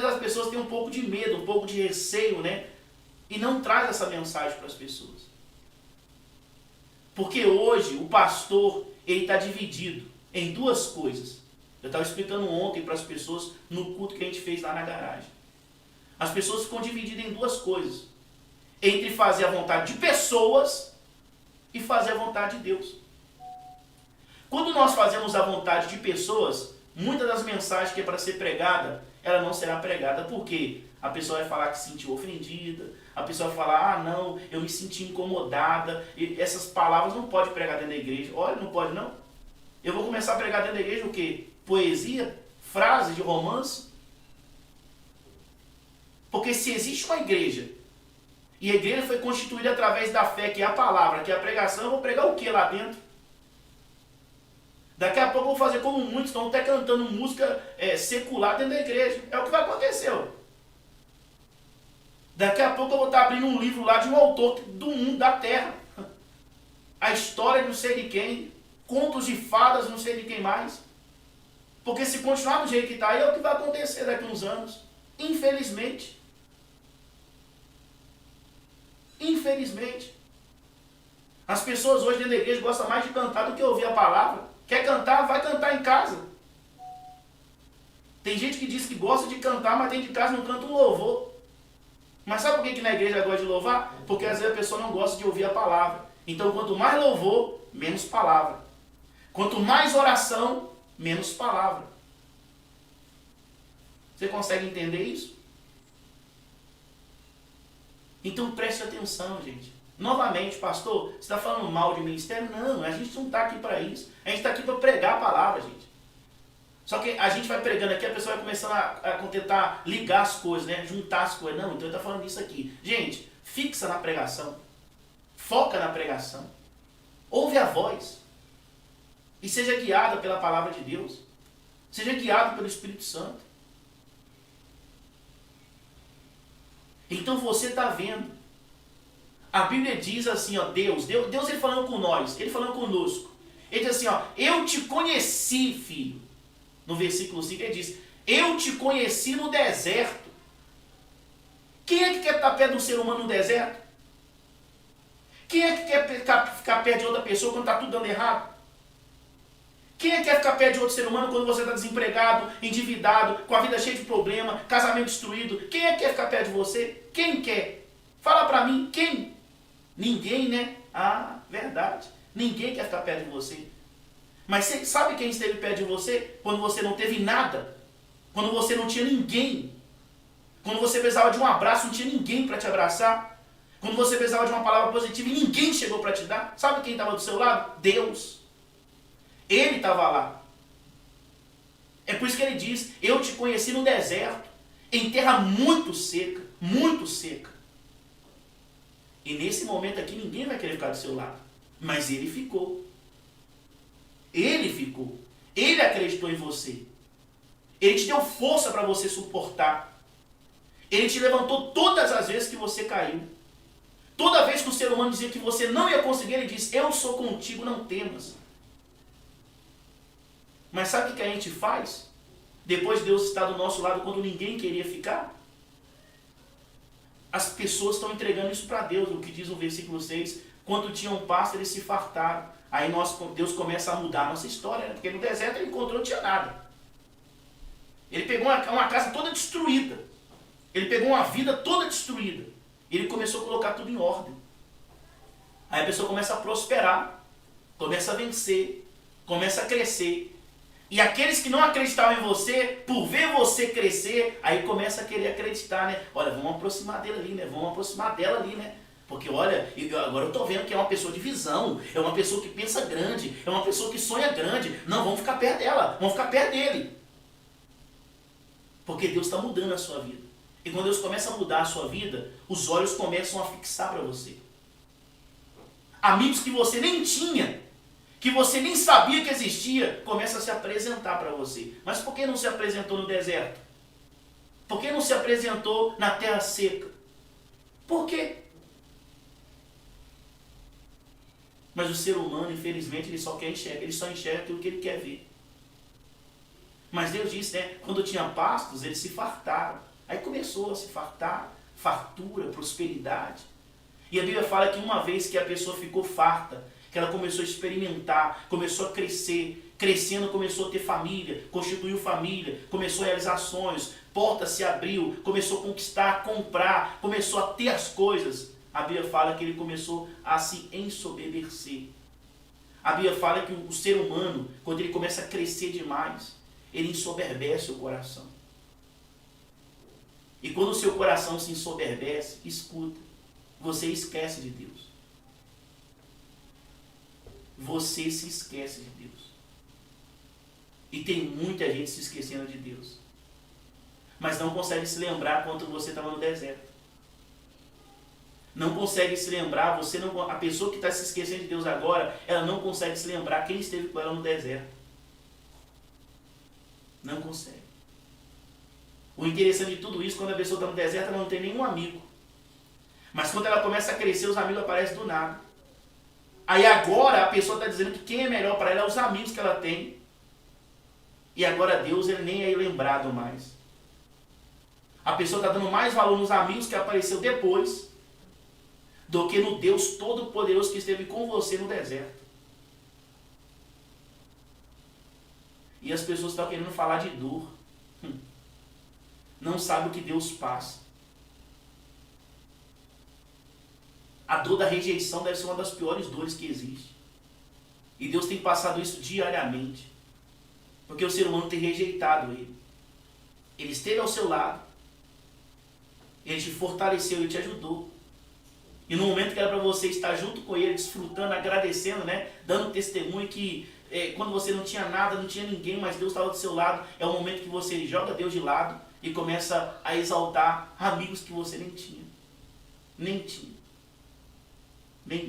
vezes as pessoas têm um pouco de medo, um pouco de receio, né? E não traz essa mensagem para as pessoas. Porque hoje o pastor, ele está dividido em duas coisas. Eu estava explicando ontem para as pessoas no culto que a gente fez lá na garagem. As pessoas ficam divididas em duas coisas. Entre fazer a vontade de pessoas e fazer a vontade de Deus. Quando nós fazemos a vontade de pessoas, muitas das mensagens que é para ser pregada, ela não será pregada. Por quê? A pessoa vai falar que se sentiu ofendida, a pessoa vai falar, ah não, eu me senti incomodada, e essas palavras não pode pregar dentro da igreja. Olha, não pode não. Eu vou começar a pregar dentro da igreja o quê? Poesia? Frases de romance? Porque se existe uma igreja, e a igreja foi constituída através da fé, que é a palavra, que é a pregação, eu vou pregar o que lá dentro? Daqui a pouco eu vou fazer como muitos estão até cantando música secular dentro da igreja. É o que vai acontecer. Ó. Daqui a pouco eu vou estar abrindo um livro lá de um autor do mundo, da terra. A história de não sei de quem, contos de fadas de não sei de quem mais. Porque se continuar do jeito que está aí, é o que vai acontecer daqui a uns anos. Infelizmente. Infelizmente. As pessoas hoje dentro da igreja gostam mais de cantar do que ouvir a palavra. Quer cantar? Vai cantar em casa. Tem gente que diz que gosta de cantar, mas dentro de casa não canta um louvor. Mas sabe por que na igreja gosta de louvar? Porque às vezes a pessoa não gosta de ouvir a palavra. Então quanto mais louvor, menos palavra. Quanto mais oração, menos palavra. Você consegue entender isso? Então preste atenção, gente. Novamente, pastor, você está falando mal de ministério? Não, a gente não está aqui para isso. A gente está aqui para pregar a palavra, gente. Só que a gente vai pregando aqui, a pessoa vai começando a tentar ligar as coisas, né? Juntar as coisas. Não, então ele está falando isso aqui. Gente, fixa na pregação. Foca na pregação. Ouve a voz. E seja guiada pela palavra de Deus. Seja guiado pelo Espírito Santo. Então você está vendo. A Bíblia diz assim, ó, Deus ele falando com nós, ele falando conosco. Ele diz assim, ó, eu te conheci, filho. No versículo 5 ele diz, eu te conheci no deserto. Quem é que quer estar perto do ser humano no deserto? Quem é que quer ficar perto de outra pessoa quando está tudo dando errado? Quem é que quer ficar perto de outro ser humano quando você está desempregado, endividado, com a vida cheia de problema, casamento destruído? Quem é que quer ficar perto de você? Quem quer? Fala para mim, quem? Ninguém, né? Ah, verdade. Ninguém quer ficar perto de você. Mas você sabe quem esteve perto de você quando você não teve nada? Quando você não tinha ninguém? Quando você precisava de um abraço, não tinha ninguém para te abraçar? Quando você precisava de uma palavra positiva e ninguém chegou para te dar? Sabe quem estava do seu lado? Deus. Ele estava lá. É por isso que ele diz, eu te conheci no deserto, em terra muito seca, muito seca. E nesse momento aqui ninguém vai querer ficar do seu lado. Mas ele ficou. Ele ficou. Ele acreditou em você. Ele te deu força para você suportar. Ele te levantou todas as vezes que você caiu. Toda vez que o ser humano dizia que você não ia conseguir, ele disse, eu sou contigo, não temas. Mas sabe o que a gente faz? Depois de Deus estar do nosso lado quando ninguém queria ficar? As pessoas estão entregando isso para Deus, o que diz no versículo 6, quando tinham pasto eles se fartaram. Aí Deus começa a mudar a nossa história, né? Porque no deserto ele encontrou, não tinha nada. Ele pegou uma casa toda destruída. Ele pegou uma vida toda destruída. Ele começou a colocar tudo em ordem. Aí a pessoa começa a prosperar, começa a vencer, começa a crescer. E aqueles que não acreditavam em você, por ver você crescer, aí começa a querer acreditar, né? Olha, vamos aproximar dele ali, né? Vamos aproximar dela ali, né? Porque olha, agora eu tô vendo que é uma pessoa de visão, é uma pessoa que pensa grande, é uma pessoa que sonha grande. Não, vamos ficar perto dela, vamos ficar perto dele. Porque Deus está mudando a sua vida. E quando Deus começa a mudar a sua vida, os olhos começam a fixar para você. Amigos que você nem tinha, que você nem sabia que existia, começa a se apresentar para você. Mas por que não se apresentou no deserto? Por que não se apresentou na terra seca? Por quê? Mas o ser humano, infelizmente, ele só enxerga aquilo que ele quer ver. Mas Deus disse, né? Quando tinha pastos, eles se fartaram. Aí começou a se fartar, fartura, prosperidade. E a Bíblia fala que uma vez que a pessoa ficou farta, que ela começou a experimentar, começou a crescer, crescendo começou a ter família, constituiu família, começou a realizar sonhos, porta se abriu, começou a conquistar, a comprar, começou a ter as coisas. A Bíblia fala que ele começou a se ensoberbecer. A Bíblia fala que o ser humano, quando ele começa a crescer demais, ele ensoberbece o coração. E quando o seu coração se ensoberbece, escuta, você esquece de Deus. Você se esquece de Deus. E tem muita gente se esquecendo de Deus. Mas não consegue se lembrar quando você estava no deserto. Não consegue se lembrar, a pessoa que está se esquecendo de Deus agora, ela não consegue se lembrar quem esteve com ela no deserto. Não consegue. O interessante de tudo isso, quando a pessoa está no deserto, ela não tem nenhum amigo. Mas quando ela começa a crescer, os amigos aparecem do nada. Aí agora a pessoa está dizendo que quem é melhor para ela é os amigos que ela tem. E agora Deus, ele nem é lembrado mais. A pessoa está dando mais valor nos amigos que apareceu depois do que no Deus Todo-Poderoso que esteve com você no deserto. E as pessoas estão querendo falar de dor. Não sabem o que Deus passa. A dor da rejeição deve ser uma das piores dores que existe. E Deus tem passado isso diariamente. Porque o ser humano tem rejeitado Ele. Ele esteve ao seu lado. Ele te fortaleceu, Ele te ajudou. E no momento que era para você estar junto com Ele, desfrutando, agradecendo, né? Dando testemunho que quando você não tinha nada, não tinha ninguém, mas Deus estava do seu lado, é o momento que você joga Deus de lado e começa a exaltar amigos que você nem tinha. Nem tinha.